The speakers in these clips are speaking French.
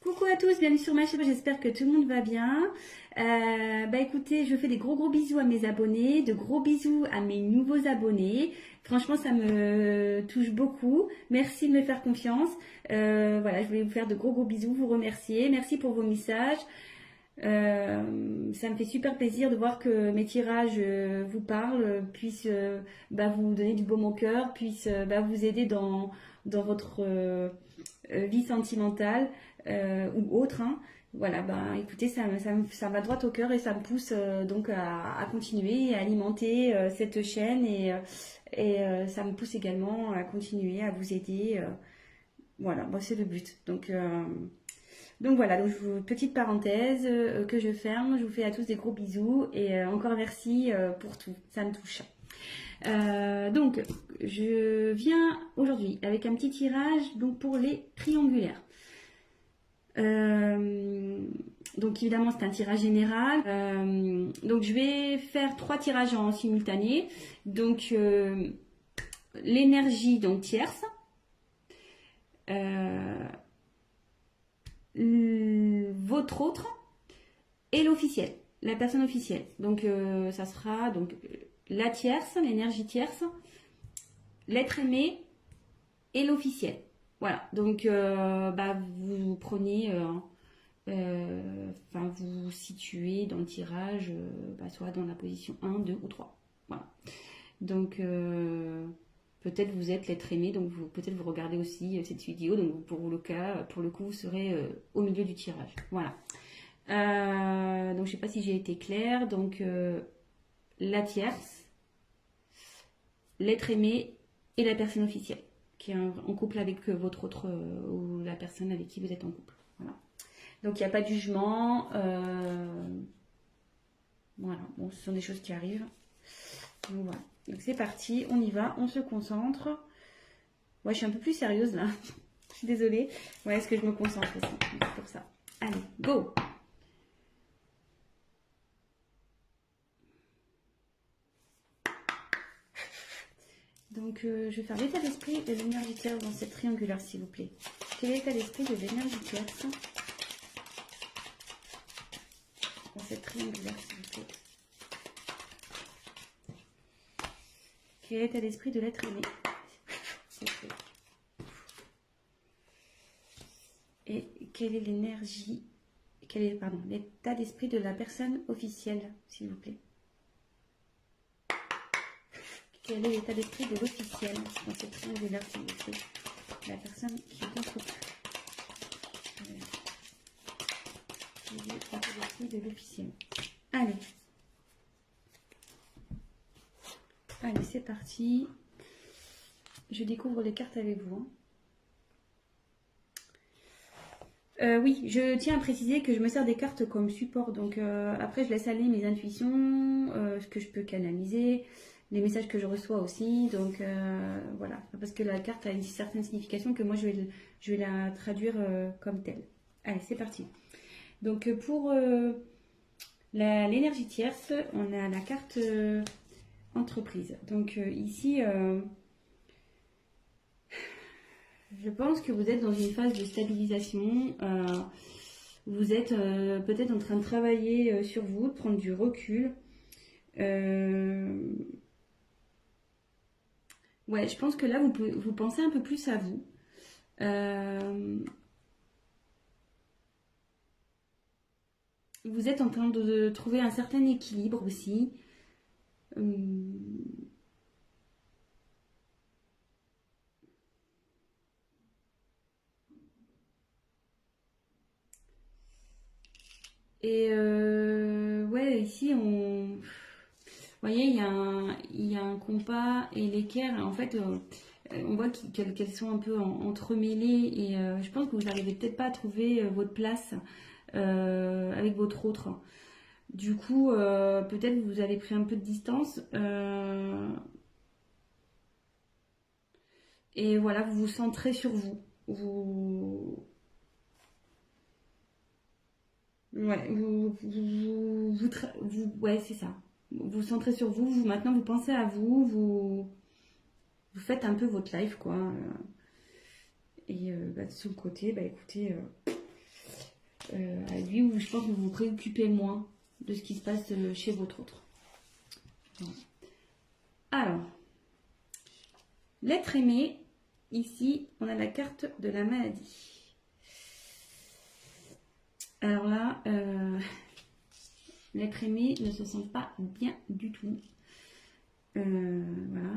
Coucou à tous, bienvenue sur ma chaîne, j'espère que tout le monde va bien. Écoutez, je fais des gros bisous à mes abonnés, de gros bisous à mes nouveaux abonnés. Franchement, ça me touche beaucoup. Merci de me faire confiance. Voilà, je voulais vous faire de gros bisous, vous remercier. Merci pour vos messages. Ça me fait super plaisir de voir que mes tirages vous parlent, puissent vous donner du baume au cœur, puissent vous aider dans votre vie sentimentale ou autre. Hein. Voilà, écoutez, ça va droit au cœur et ça me pousse donc à continuer et à alimenter cette chaîne et ça me pousse également à continuer à vous aider. Voilà, c'est le but. Donc voilà, petite parenthèse que je ferme. Je vous fais à tous des gros bisous et encore merci pour tout, ça me touche. Donc je viens aujourd'hui avec un petit tirage donc pour les triangulaires. Donc évidemment c'est un tirage général. Donc je vais faire 3 tirages en simultané. Donc l'énergie donc tierce. Votre autre et l'officiel, la personne officielle. Donc ça sera donc la tierce, l'énergie tierce, l'être aimé et l'officiel. Voilà, donc vous prenez, vous situez dans le tirage, soit dans la position 1, 2 ou 3. Voilà. Donc peut-être vous êtes l'être aimé, donc peut-être vous regardez aussi cette vidéo, donc pour le coup, vous serez au milieu du tirage. Voilà. Donc je sais pas si j'ai été claire. Donc la tierce, l'être aimé et la personne officielle qui est en couple avec votre autre ou la personne avec qui vous êtes en couple. Voilà. Donc il n'y a pas de jugement. Voilà. Bon, ce sont des choses qui arrivent. Donc voilà. Donc c'est parti, on y va, on se concentre. Ouais, je suis un peu plus sérieuse là. Je suis désolée. Ouais, est-ce que je me concentre aussi pour ça. Allez, go! Donc je vais faire l'état d'esprit de l'énergie tierce dans cette triangulaire, s'il vous plaît. Quel est l'état d'esprit de l'énergie tierce dans cette triangulaire, s'il vous plaît? Quel est l'état d'esprit de l'être aimé? Et quelle est l'énergie, l'état d'esprit de la personne officielle, s'il vous plaît? Quel est l'état d'esprit de l'officiel dans cette triangulaire, s'il vous plaît? La personne qui est en couple. Quel est l'état d'esprit de l'officiel? Allez. Allez, c'est parti. Je découvre les cartes avec vous. Oui, je tiens à préciser que je me sers des cartes comme support. Donc après, je laisse aller mes intuitions, ce que je peux canaliser, les messages que je reçois aussi. Donc voilà, parce que la carte a une certaine signification que moi, je vais la traduire comme telle. Allez, c'est parti. Donc pour l'énergie tierce, on a la carte entreprise. Donc ici, je pense que vous êtes dans une phase de stabilisation. Vous êtes peut-être en train de travailler sur vous, de prendre du recul. Ouais, je pense que là, vous pensez un peu plus à vous. Vous êtes en train de trouver un certain équilibre aussi. Et ouais, ici, vous voyez, il y a un compas et l'équerre. En fait, on voit qu'elles sont un peu entremêlées et je pense que vous n'arrivez peut-être pas à trouver votre place avec votre autre. Du coup, peut-être vous avez pris un peu de distance. Et voilà, vous vous centrez sur vous. Ouais, ouais, c'est ça. Vous vous centrez sur vous, maintenant vous pensez à vous, vous faites un peu votre life, quoi. Et de son côté, écoutez, à lui, où je pense que vous vous préoccupez moins de ce qui se passe chez votre autre. Voilà. Alors, l'être aimé, ici, on a la carte de la maladie. Alors là, l'être aimé ne se sent pas bien du tout. Voilà.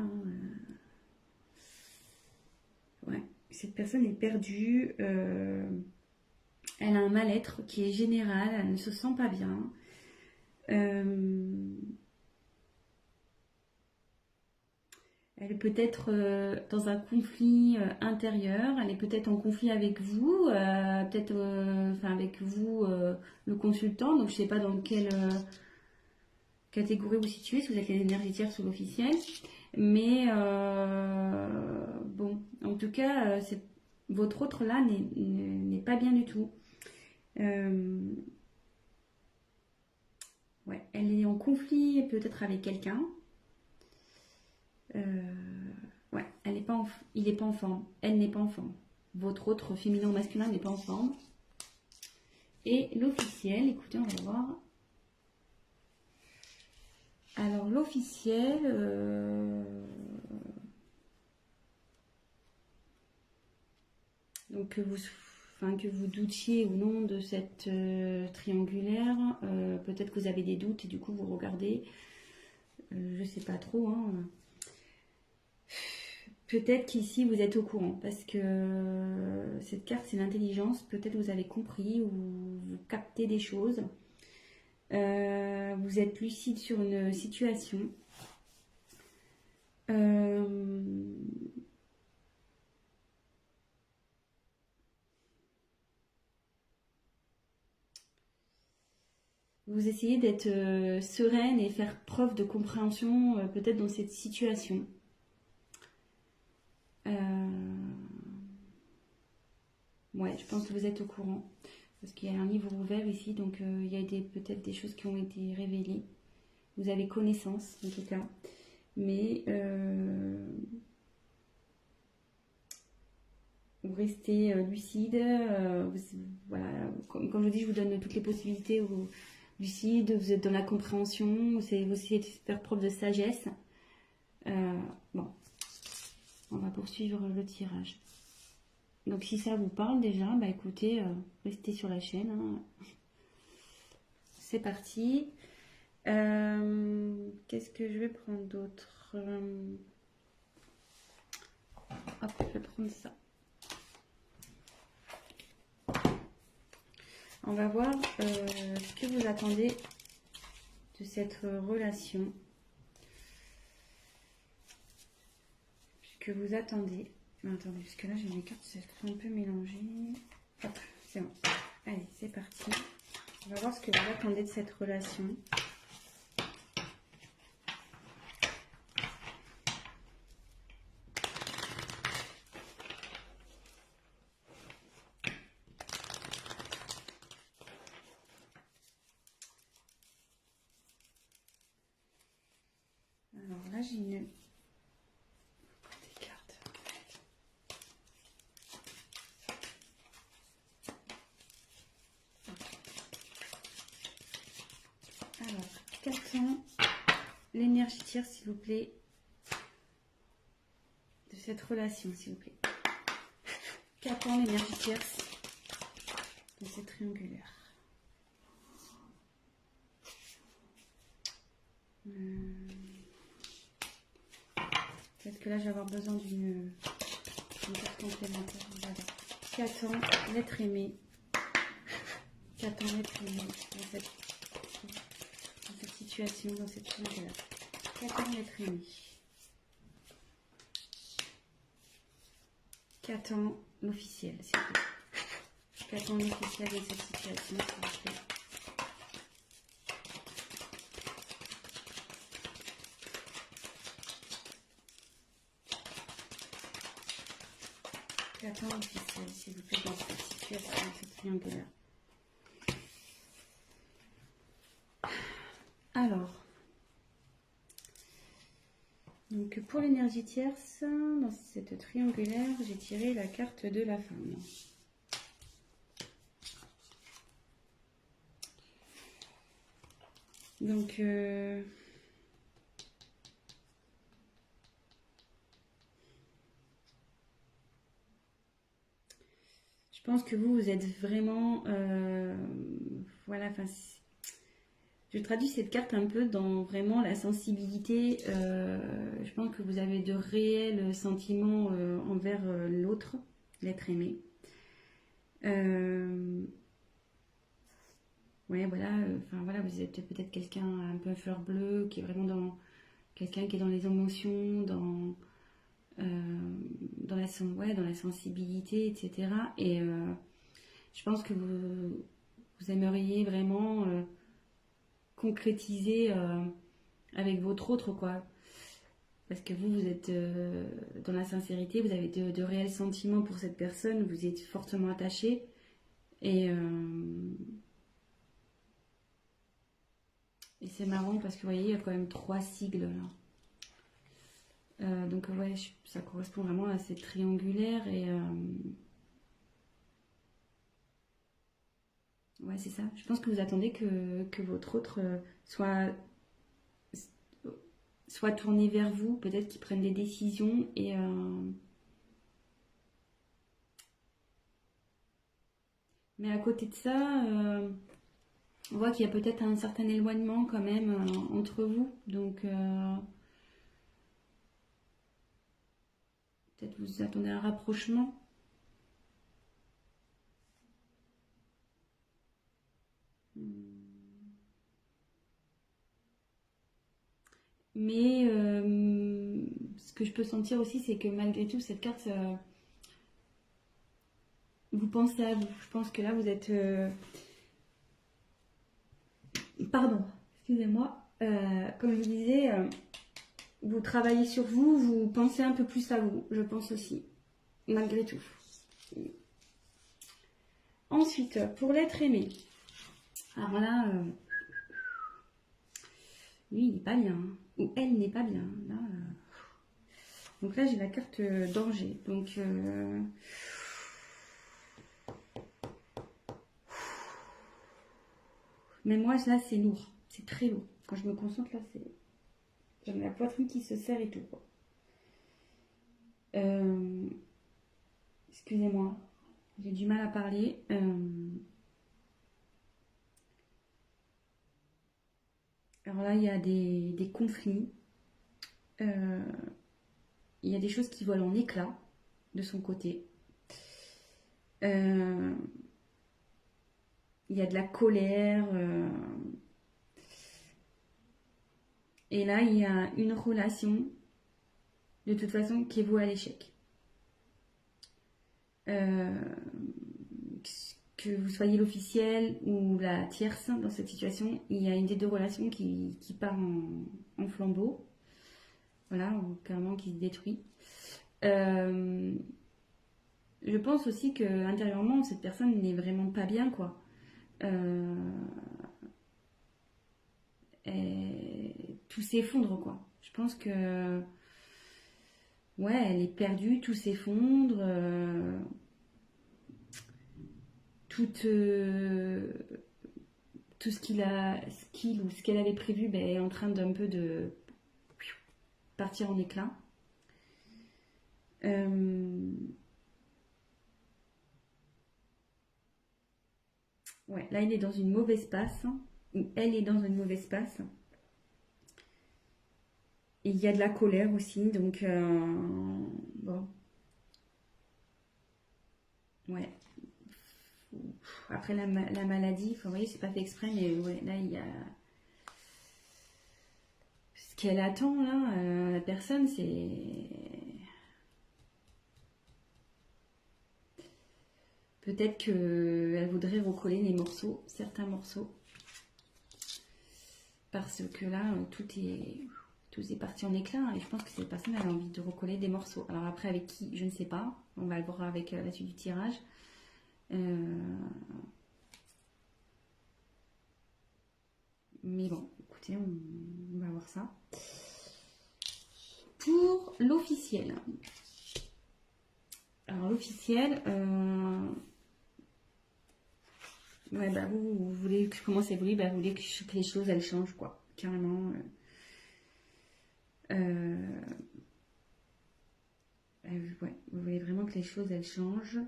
Ouais, cette personne est perdue. Elle a un mal-être qui est général. Elle ne se sent pas bien. Elle est peut-être dans un conflit intérieur. Elle est peut-être en conflit avec vous, peut-être enfin avec vous, le consultant. Donc je ne sais pas dans quelle catégorie vous situez, si vous êtes les énergies tierces ou l'officiel. Mais bon, en tout cas, votre autre là n'est pas bien du tout. Ouais, elle est en conflit peut-être avec quelqu'un. Ouais, elle n'est pas il n'est pas en forme. Elle n'est pas en forme. Votre autre féminin ou masculin n'est pas en forme. Et l'officiel, écoutez, on va voir. Alors l'officiel, donc que vous doutiez ou non de cette triangulaire, peut-être que vous avez des doutes et du coup vous regardez, je sais pas trop, hein. Peut-être qu'ici vous êtes au courant parce que cette carte c'est l'intelligence, peut-être vous avez compris ou vous captez des choses. Vous êtes lucide sur une situation. Vous essayez d'être sereine et faire preuve de compréhension peut-être dans cette situation. Ouais, je pense que vous êtes au courant. Parce qu'il y a un livre ouvert ici, donc il y a peut-être des choses qui ont été révélées. Vous avez connaissance, en tout cas. Mais vous restez lucide. Voilà, comme je vous dis, je vous donne toutes les possibilités. Lucide, vous êtes dans la compréhension. Vous essayez de faire preuve de sagesse. Bon, on va poursuivre le tirage. Donc si ça vous parle déjà, bah écoutez, restez sur la chaîne. Hein. C'est parti. Qu'est-ce que je vais prendre d'autre? Hop, je vais prendre ça. On va voir ce que vous attendez de cette relation. Ce que vous attendez. Attendez, parce que là j'ai mes cartes, c'est un peu mélangé. Hop, c'est bon. Allez, c'est parti. On va voir ce que vous attendez de cette relation. Alors là j'ai une... Alors, qu'attend l'énergie tierce, s'il vous plaît, de cette relation, s'il vous plaît? Qu'attend l'énergie tierce de cette triangulaire? Peut-être que là, je vais avoir besoin d'une carte complémentaire. Qu'attend l'être aimé? Qu'attend l'être aimé dans cette situation, dans cette triangulaire? Qu'attend l'être aimé? Qu'attend l'officiel, s'il vous plaît? Qu'attend l'officiel dans cette situation, s'il vous plaît? Qu'attend l'officiel, s'il vous plaît, dans cette situation, dans cette triangulaire? Alors, donc pour l'énergie tierce, dans cette triangulaire, j'ai tiré la carte de la femme. Donc, je pense que vous êtes vraiment... voilà, enfin, je traduis cette carte un peu dans vraiment la sensibilité. Je pense que vous avez de réels sentiments envers l'autre, l'être aimé. Ouais, voilà, enfin voilà, vous êtes peut-être quelqu'un un peu fleur bleue, qui est vraiment dans quelqu'un qui est dans les émotions, dans ouais, dans la sensibilité, etc. Et je pense que vous aimeriez vraiment concrétiser avec votre autre, quoi. Parce que vous êtes dans la sincérité, vous avez de réels sentiments pour cette personne, vous êtes fortement attaché. Et c'est marrant parce que vous voyez, il y a quand même 3 sigles là. Donc ouais, ça correspond vraiment à ces triangulaires et ouais, c'est ça. Je pense que vous attendez que votre autre soit tourné vers vous, peut-être qu'il prenne des décisions mais à côté de ça, on voit qu'il y a peut-être un certain éloignement quand même entre vous. Donc peut-être vous attendez un rapprochement. Mais ce que je peux sentir aussi, c'est que malgré tout, cette carte, vous pensez à vous. Je pense que là, vous êtes... Pardon, excusez-moi. Comme je vous disais, vous travaillez sur vous, vous pensez un peu plus à vous, je pense aussi, malgré tout. Ensuite, pour l'être aimé. Alors là, lui, il n'est pas bien. Hein. Ou elle n'est pas bien. Là, donc là, j'ai la carte danger. Donc... mais moi, là, c'est lourd. C'est très lourd. Quand je me concentre, là, c'est... J'ai la poitrine qui se serre et tout. Quoi. Excusez-moi. J'ai du mal à parler. Alors là, il y a des conflits. Il y a des choses qui volent en éclats de son côté. Il y a de la colère. Et là, il y a une relation, de toute façon, qui est vouée à l'échec. Que vous soyez l'officiel ou la tierce dans cette situation, il y a une des deux relations qui part en flambeau. Voilà, ou carrément qui se détruit. Je pense aussi que intérieurement, cette personne n'est vraiment pas bien, quoi. Tout s'effondre, quoi. Je pense que ouais, elle est perdue, tout s'effondre. Tout ce qu'il ou ce qu'elle avait prévu ben, est en train d'un peu de partir en éclat. Ouais, là, il est dans une mauvaise passe. Ou elle est dans une mauvaise passe. Et il y a de la colère aussi, donc bon. Ouais. Après la maladie, vous voyez, c'est pas fait exprès, mais ouais, là, il y a... Ce qu'elle attend, là, la personne, c'est... Peut-être qu'elle voudrait recoller les morceaux, certains morceaux. Parce que là, tout est parti en éclat. Et je pense que cette personne elle a envie de recoller des morceaux. Alors après, avec qui, je ne sais pas. On va le voir avec la suite du tirage. Mais bon, écoutez, on va voir ça. Pour l'officiel. Alors l'officiel, Ouais, bah vous voulez que je commence à évoluer, bah vous voulez que les choses elles changent, quoi. Carrément. Ouais, vous voulez vraiment que les choses elles changent.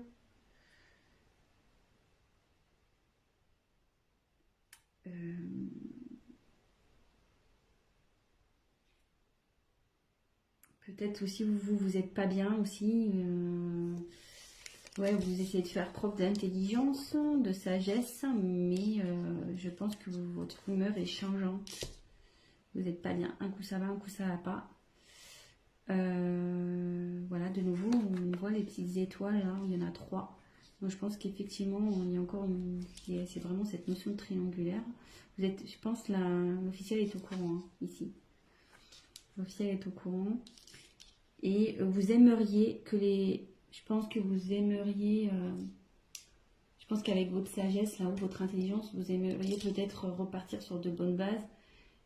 Peut-être aussi vous êtes pas bien aussi. Ouais, vous essayez de faire preuve d'intelligence, de sagesse, mais je pense que votre humeur est changeante. Vous n'êtes pas bien. Un coup ça va, un coup ça va pas. Voilà, de nouveau, on voit les petites étoiles là, il y en a 3. Donc je pense qu'effectivement, il y a encore c'est vraiment cette notion de triangulaire. Vous êtes, je pense, l'officiel est au courant hein, ici. L'officiel est au courant. Et vous aimeriez que je pense que vous aimeriez, je pense qu'avec votre sagesse, là, ou votre intelligence, vous aimeriez peut-être repartir sur de bonnes bases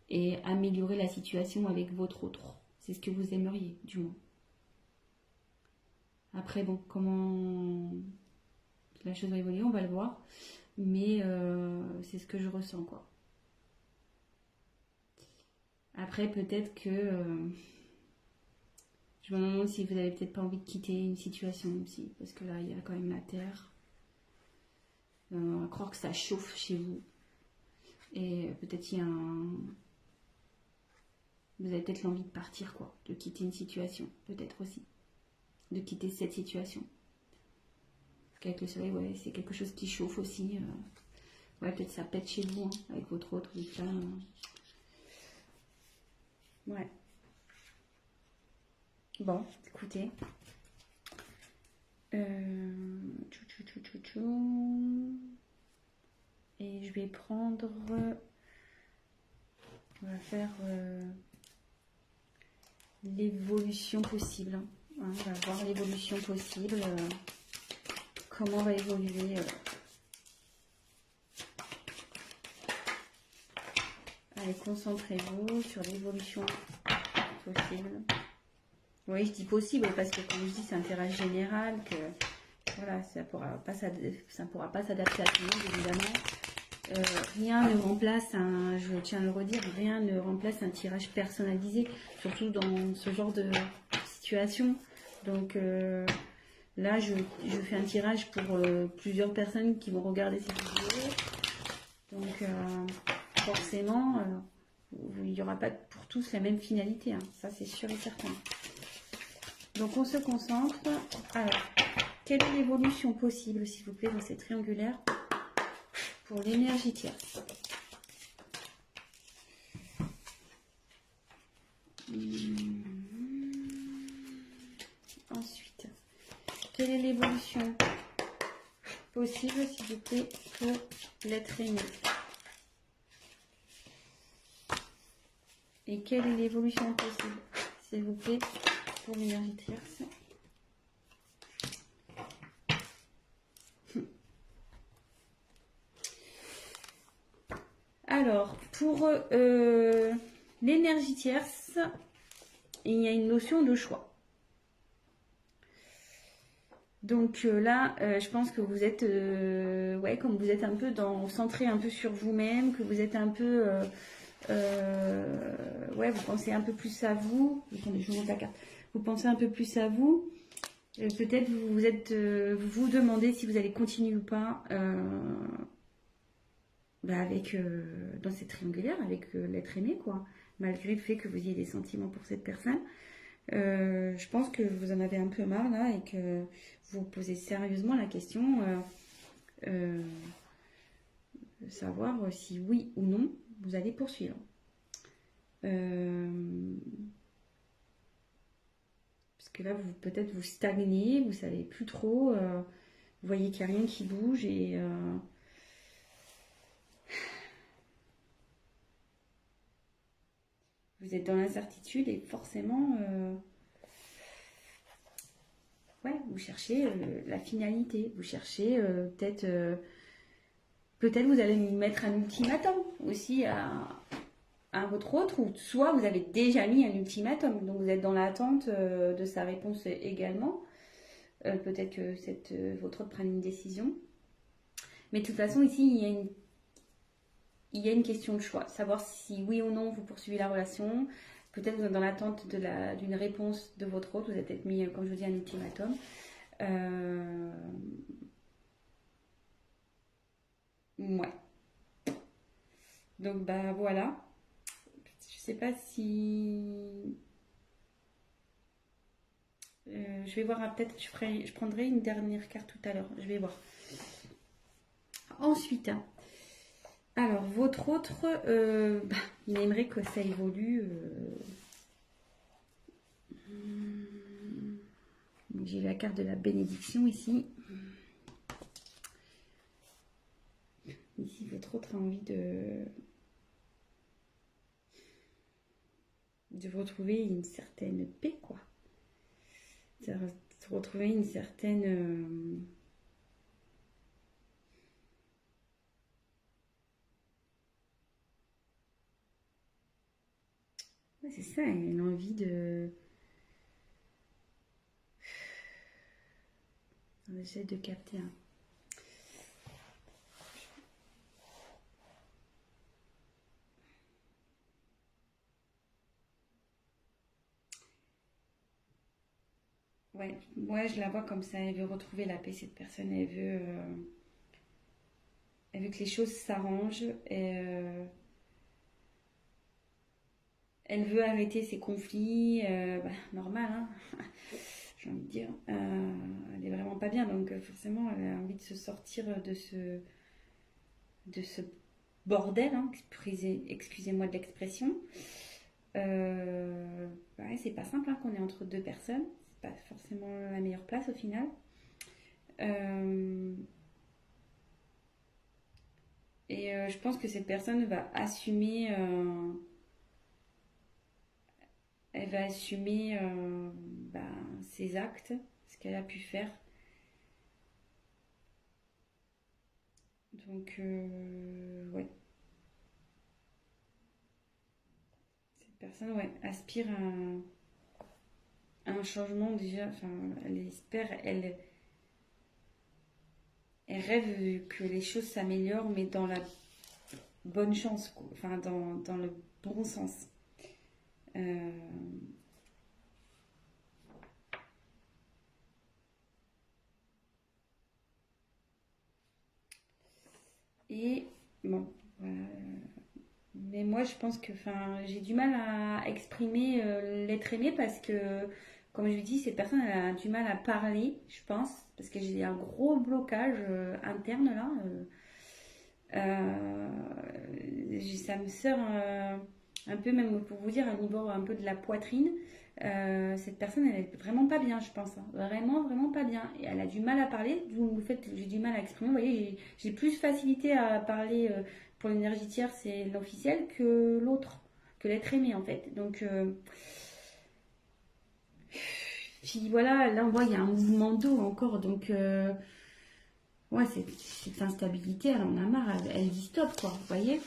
et améliorer la situation avec votre autre. C'est ce que vous aimeriez, du moins. Après, bon, comment la chose va évoluer, on va le voir. Mais c'est ce que je ressens, quoi. Après, peut-être que... je me demande si vous n'avez peut-être pas envie de quitter une situation aussi. Parce que là, il y a quand même la terre. On va croire que ça chauffe chez vous. Et peut-être il y a vous avez peut-être l'envie de partir, quoi. De quitter une situation, peut-être aussi. De quitter cette situation. Parce qu'avec le soleil, ouais, c'est quelque chose qui chauffe aussi. Ouais, peut-être ça pète chez vous, hein, avec votre autre. Là, ouais. Bon, écoutez. Et je vais prendre... On va faire l'évolution possible. Hein. On va voir l'évolution possible. Comment va évoluer... Allez, concentrez-vous sur l'évolution possible. Oui, je dis possible parce que comme je dis, c'est un tirage général que voilà, ça pourra pas s'adapter à tout le monde évidemment. Rien ne remplace je tiens à le redire, rien ne remplace un tirage personnalisé, surtout dans ce genre de situation. Donc là, je fais un tirage pour plusieurs personnes qui vont regarder cette vidéo. Donc forcément, il n'y aura pas pour tous la même finalité, hein. Ça c'est sûr et certain. Donc on se concentre. Alors, quelle est l'évolution possible, s'il vous plaît, dans ces triangulaires pour l'énergie tierce? Ensuite, quelle est l'évolution possible, s'il vous plaît, pour l'être aimé? Et quelle est l'évolution possible, s'il vous plaît, pour l'énergie tierce? Alors, pour l'énergie tierce, il y a une notion de choix. Donc là, je pense que vous êtes, ouais, comme vous êtes un peu centré un peu sur vous-même, que vous êtes un peu, ouais, vous pensez un peu plus à vous. Attendez, je vous montre la carte. Vous pensez un peu plus à vous. Peut-être vous vous demandez si vous allez continuer ou pas dans cette triangulaire avec l'être aimé, quoi. Malgré le fait que vous ayez des sentiments pour cette personne. Je pense que vous en avez un peu marre là et que vous vous posez sérieusement la question de savoir si oui ou non vous allez poursuivre. Parce que là, peut-être vous stagnez, vous savez plus trop, vous voyez qu'il n'y a rien qui bouge et vous êtes dans l'incertitude et forcément, ouais, vous cherchez la finalité, vous cherchez peut-être vous allez mettre un ultimatum aussi à votre autre, ou soit vous avez déjà mis un ultimatum, donc vous êtes dans l'attente de sa réponse également. Peut-être que votre autre prenne une décision. Mais de toute façon, ici, il y a une question de choix. Savoir si oui ou non vous poursuivez la relation. Peut-être vous êtes dans l'attente d'une réponse de votre autre. Vous êtes peut-être mis, comme je vous dis, un ultimatum. Euh, ouais. Donc, bah voilà. Je sais pas si. Je vais voir, peut-être je prendrai une dernière carte tout à l'heure. Je vais voir. Ensuite, alors votre autre, il aimerait que ça évolue. J'ai la carte de la bénédiction ici. Ici, votre autre a envie de retrouver une certaine paix, quoi. De retrouver une certaine. Ouais, c'est ça, une envie de. J'essaie de capter. Hein. Ouais, je la vois comme ça. Elle veut retrouver la paix, cette personne. Elle veut que les choses s'arrangent. Elle veut arrêter ses conflits. Normal, hein, j'ai envie de dire. Elle est vraiment pas bien. Donc, forcément, elle a envie de se sortir de ce bordel. Hein, excusez-moi de l'expression. C'est pas simple hein, qu'on est entre deux personnes. C'est pas forcément la meilleure place au final. Je pense que cette personne va assumer, elle va assumer ses actes, ce qu'elle a pu faire. Donc, ouais. Cette personne, ouais, aspire à un changement déjà. Enfin, elle espère, elle rêve que les choses s'améliorent, mais dans la bonne chance, quoi. Enfin, dans le bon sens. Euh, et bon, voilà. Mais moi, je pense que, enfin, j'ai du mal à exprimer l'être aimé parce que, comme je vous dis, cette personne elle a du mal à parler, je pense, parce que j'ai un gros blocage interne là. Ça me sort un peu, même pour vous dire, au niveau un peu de la poitrine. Cette personne, elle est vraiment pas bien, je pense. Hein. Vraiment, vraiment pas bien. Et elle a du mal à parler, d'où le fait que j'ai du mal à exprimer. Vous voyez, j'ai plus facilité à parler pour l'énergie tierce et l'officiel que l'autre, que l'être aimé en fait. Donc, puis voilà, là on voit il y a un mouvement d'eau encore. Donc, ouais, cette instabilité, elle en a marre. Elle dit stop, quoi. Vous voyez?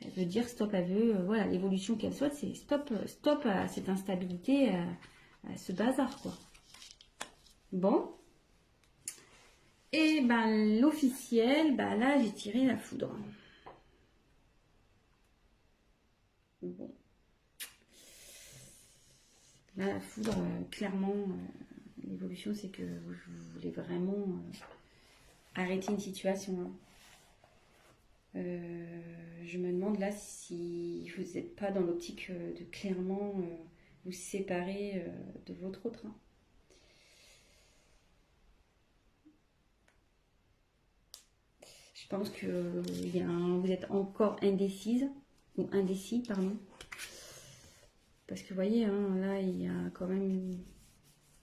Elle veut dire stop, elle veut, voilà, l'évolution qu'elle souhaite, c'est stop, stop à cette instabilité, à ce bazar, quoi. Bon. Et ben l'officiel, là j'ai tiré la foudre. Bon. Là, la foudre, clairement, l'évolution, c'est que vous voulez vraiment arrêter une situation. Hein. Je me demande là si vous n'êtes pas dans l'optique de clairement vous séparer de votre autre. Hein. Je pense que vous êtes encore indécise, ou indécis, pardon. Parce que vous voyez, hein, là, il y a quand même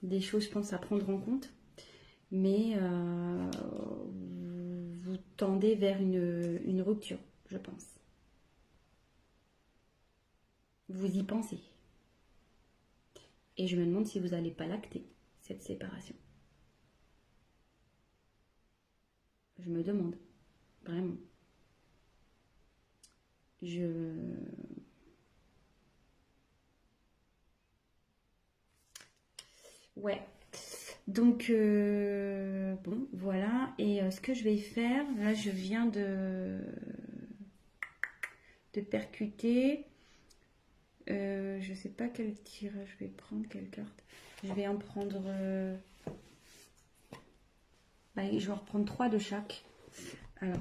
des choses, je pense, à prendre en compte. Mais vous tendez vers une rupture, je pense. Vous y pensez. Et je me demande si vous n'allez pas l'acter, cette séparation. Je me demande, vraiment. Ouais. Donc, bon, voilà. Et ce que je vais faire, là, je viens de percuter. Je sais pas quel tirage je vais prendre, quelle carte. Je vais en prendre. Je vais en reprendre 3 de chaque. Alors,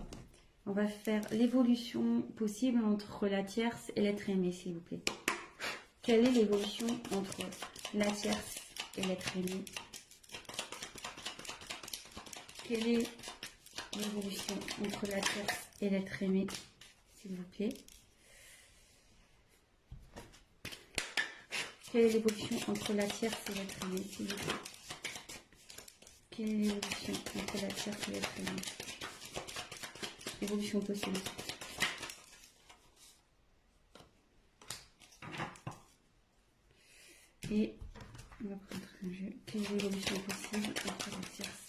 on va faire l'évolution possible entre la tierce et l'être aimé, s'il vous plaît. Quelle est l'évolution entre la tierce et l'être aimé? Quelle est l'évolution entre la tierce et l'être aimé, s'il vous plaît? Quelle est l'évolution entre la tierce et l'être aimé, s'il vous plaît? Quelle est l'évolution entre la tierce et l'être aimé? Évolution possible. Et on va prendre un jeu. Quelle est l'évolution possible entre la tierce?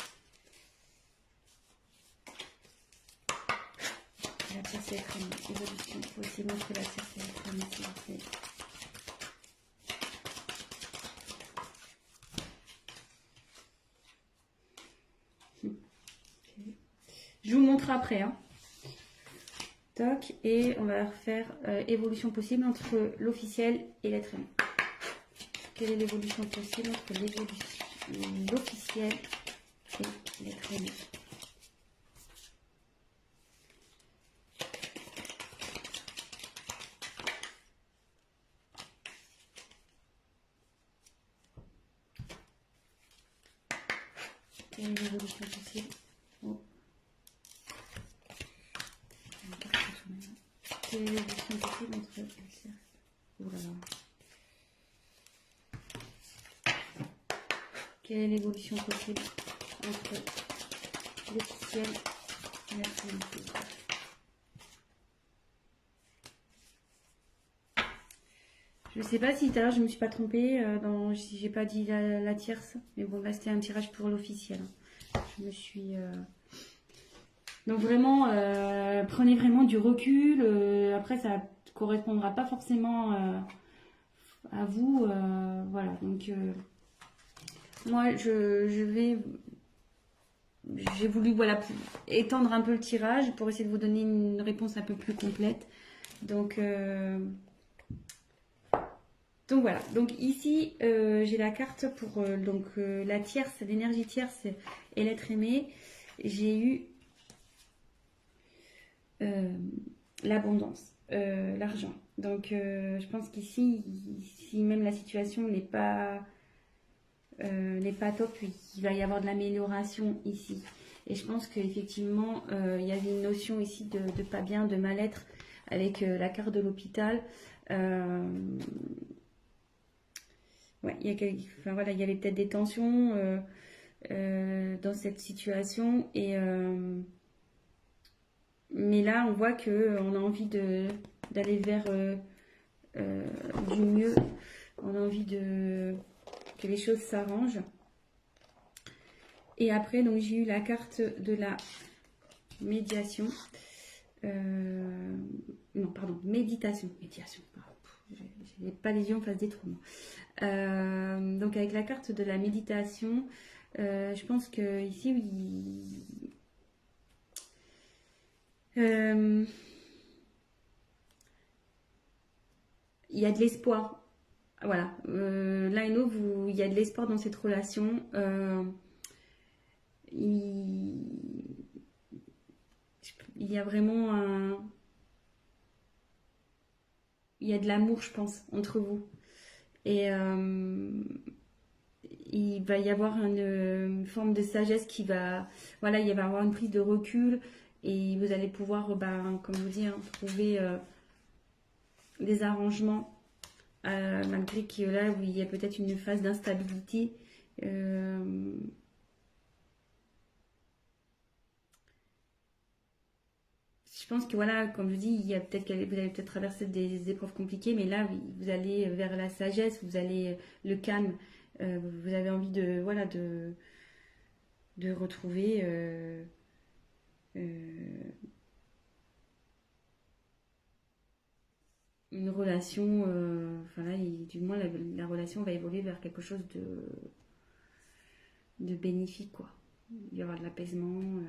La tierce et l'être aimé. Évolution possible entre la tierce et l'être aimé, s'il vous plaît. Je vous montre après. Hein. Toc, et on va faire évolution possible entre l'officiel et l'être aimé. Quelle est l'évolution possible entre l'officiel et l'être aimé? Quelle est l'évolution possible? Oh. Quelle est l'évolution possible entre le cercle? Oh là là. Quelle est l'évolution possible entre l'officiel et l'être aimé? Je sais pas si tout à l'heure je me suis pas trompée, si j'ai pas dit la tierce, mais bon là c'était un tirage pour l'officiel. Je me suis... Donc vraiment, prenez vraiment du recul, après ça correspondra pas forcément à vous, voilà, donc moi j'ai voulu voilà, étendre un peu le tirage pour essayer de vous donner une réponse un peu plus complète, donc voilà, donc ici j'ai la carte pour la tierce, l'énergie tierce et l'être aimé. J'ai eu l'abondance, l'argent. Donc je pense qu'ici, si même la situation n'est pas top, il va y avoir de l'amélioration ici. Et je pense qu'effectivement, il y avait une notion ici de pas bien, de mal-être avec la carte de l'hôpital. Ouais, il y avait peut-être des tensions dans cette situation. Mais là, on voit qu'on a envie d'aller vers du mieux. On a envie que les choses s'arrangent. Et après, donc j'ai eu la carte de la médiation. Non, pardon, méditation. Médiation. J'ai pas les yeux en face des trous. Donc avec la carte de la méditation, je pense que ici, il y a de l'espoir. Voilà. L'un et l'autre, il y a de l'espoir dans cette relation. Il y a vraiment il y a de l'amour, je pense, entre vous. Et il va y avoir une forme de sagesse qui va... Voilà, il va y avoir une prise de recul et vous allez pouvoir, comme je vous dis, hein, trouver des arrangements malgré que là, il y a peut-être une phase d'instabilité. Je pense que voilà, comme je dis, il y a peut-être vous allez peut-être traverser des épreuves compliquées, mais là, vous allez vers la sagesse, vous allez le calme, vous avez envie de voilà de retrouver une relation. Enfin là, du moins la relation va évoluer vers quelque chose bénéfique, quoi. Il y aura de l'apaisement,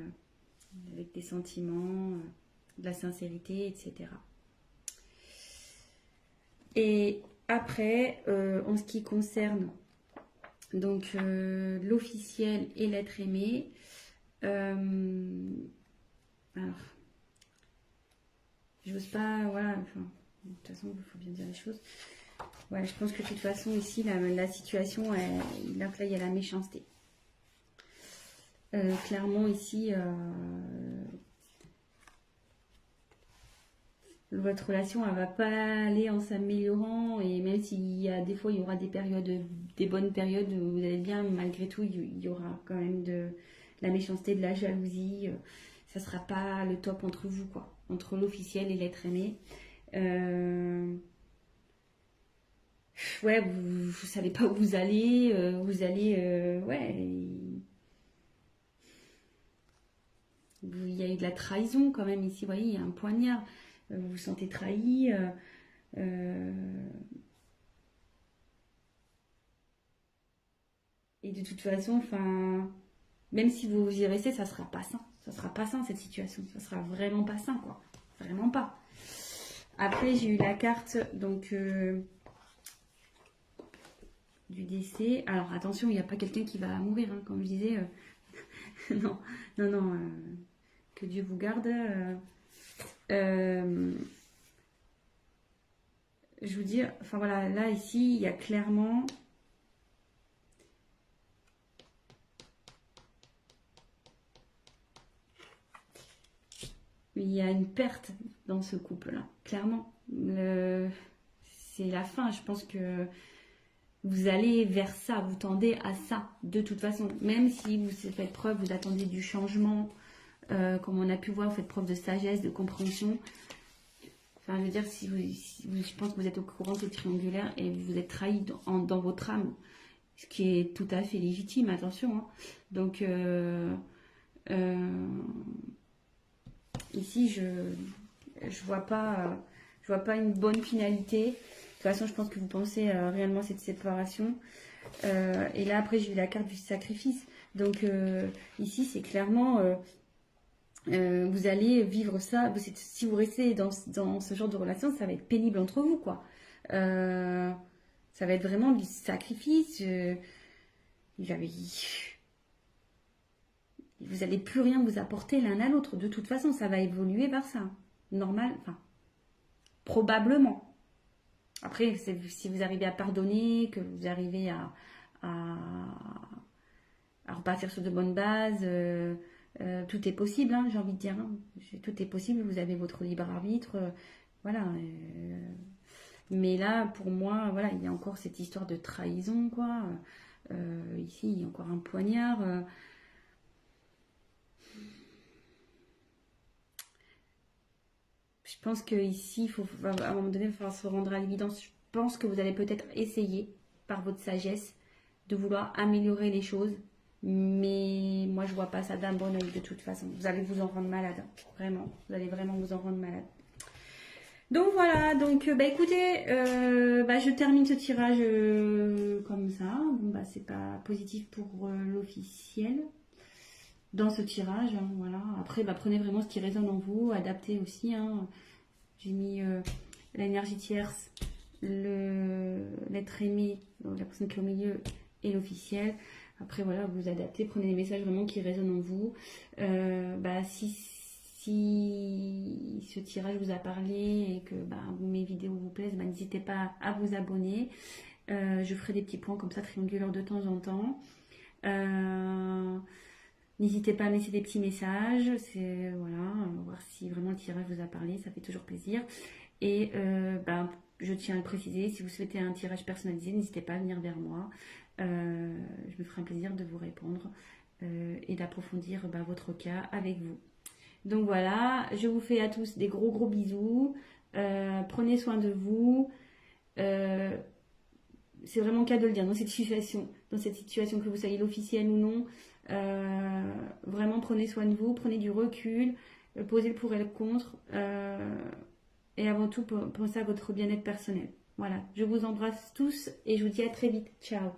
avec des sentiments, de la sincérité, etc. Et après, en ce qui concerne donc l'officiel et l'être aimé, alors, j'ose pas, voilà, enfin, de toute façon, il faut bien dire les choses. Ouais, je pense que de toute façon, ici, la situation, là, il y a la méchanceté. Clairement, ici, votre relation, elle va pas aller en s'améliorant. Et même s'il y a des fois, il y aura des périodes, des bonnes périodes où vous allez bien, malgré tout, il y aura quand même de la méchanceté, de la jalousie. Ça sera pas le top entre vous, quoi. Entre l'officiel et l'être aimé. Ouais, vous savez pas où vous allez. Ouais. Il y a eu de la trahison quand même ici, vous voyez, il y a un poignard. Vous vous sentez trahi. Et de toute façon, enfin, même si vous y restez, ça sera pas sain. Ça sera pas sain cette situation. Ça sera vraiment pas sain, quoi. Vraiment pas. Après, j'ai eu la carte donc du décès. Alors attention, il n'y a pas quelqu'un qui va mourir, hein, comme je disais. Non, non, non. Que Dieu vous garde. Je vous dis, enfin voilà, là ici, il y a clairement il y a une perte dans ce couple-là, clairement. C'est la fin, je pense que vous allez vers ça, vous tendez à ça, de toute façon. Même si vous faites preuve, vous attendez du changement, comme on a pu voir, vous faites preuve de sagesse, de compréhension. Enfin, je veux dire, je pense que vous êtes au courant de ce triangulaire et vous êtes trahi dans votre âme, ce qui est tout à fait légitime, attention. Hein. Donc, ici, je vois pas une bonne finalité. De toute façon, je pense que vous pensez réellement à cette séparation. Et là, après, j'ai eu la carte du sacrifice. Donc, ici, c'est clairement... vous allez vivre ça. Si vous restez dans ce genre de relation, ça va être pénible entre vous, quoi. Ça va être vraiment du sacrifice. Vous n'allez plus rien vous apporter l'un à l'autre. De toute façon, ça va évoluer vers ça. Normal, enfin, probablement. Après, si vous arrivez à pardonner, que vous arrivez à, à repartir sur de bonnes bases, tout est possible, hein, j'ai envie de dire. Hein. Tout est possible, vous avez votre libre arbitre. Voilà. Mais là, pour moi, voilà, il y a encore cette histoire de trahison, quoi. Ici, il y a encore un poignard. Je pense qu'ici, à un moment donné, il va falloir se rendre à l'évidence. Je pense que vous allez peut-être essayer, par votre sagesse, de vouloir améliorer les choses. Mais moi, je vois pas ça d'un bon oeil de toute façon. Vous allez vous en rendre malade. Vraiment. Vous allez vraiment vous en rendre malade. Donc voilà. Donc, bah écoutez, je termine ce tirage comme ça. Bon, bah, c'est pas positif pour l'officiel. Dans ce tirage, hein, voilà. Après, bah, prenez vraiment ce qui résonne en vous, adaptez aussi. Hein. J'ai mis l'énergie tierce, l'être aimé, la personne qui est au milieu et l'officiel. Après, voilà, vous adaptez, prenez les messages vraiment qui résonnent en vous. Si ce tirage vous a parlé et que mes vidéos vous plaisent, n'hésitez pas à vous abonner. Je ferai des petits points comme ça, triangulaires de temps en temps. N'hésitez pas à me laisser des petits messages, voilà, voir si vraiment le tirage vous a parlé, ça fait toujours plaisir. Et je tiens à le préciser, si vous souhaitez un tirage personnalisé, n'hésitez pas à venir vers moi. Je me ferai un plaisir de vous répondre et d'approfondir votre cas avec vous. Donc voilà, je vous fais à tous des gros gros bisous. Prenez soin de vous. C'est vraiment le cas de le dire dans cette situation que vous soyez l'officiel ou non. Vraiment prenez soin de vous, prenez du recul, posez le pour et le contre, et avant tout pensez à votre bien-être personnel. Voilà, je vous embrasse tous et je vous dis à très vite. Ciao.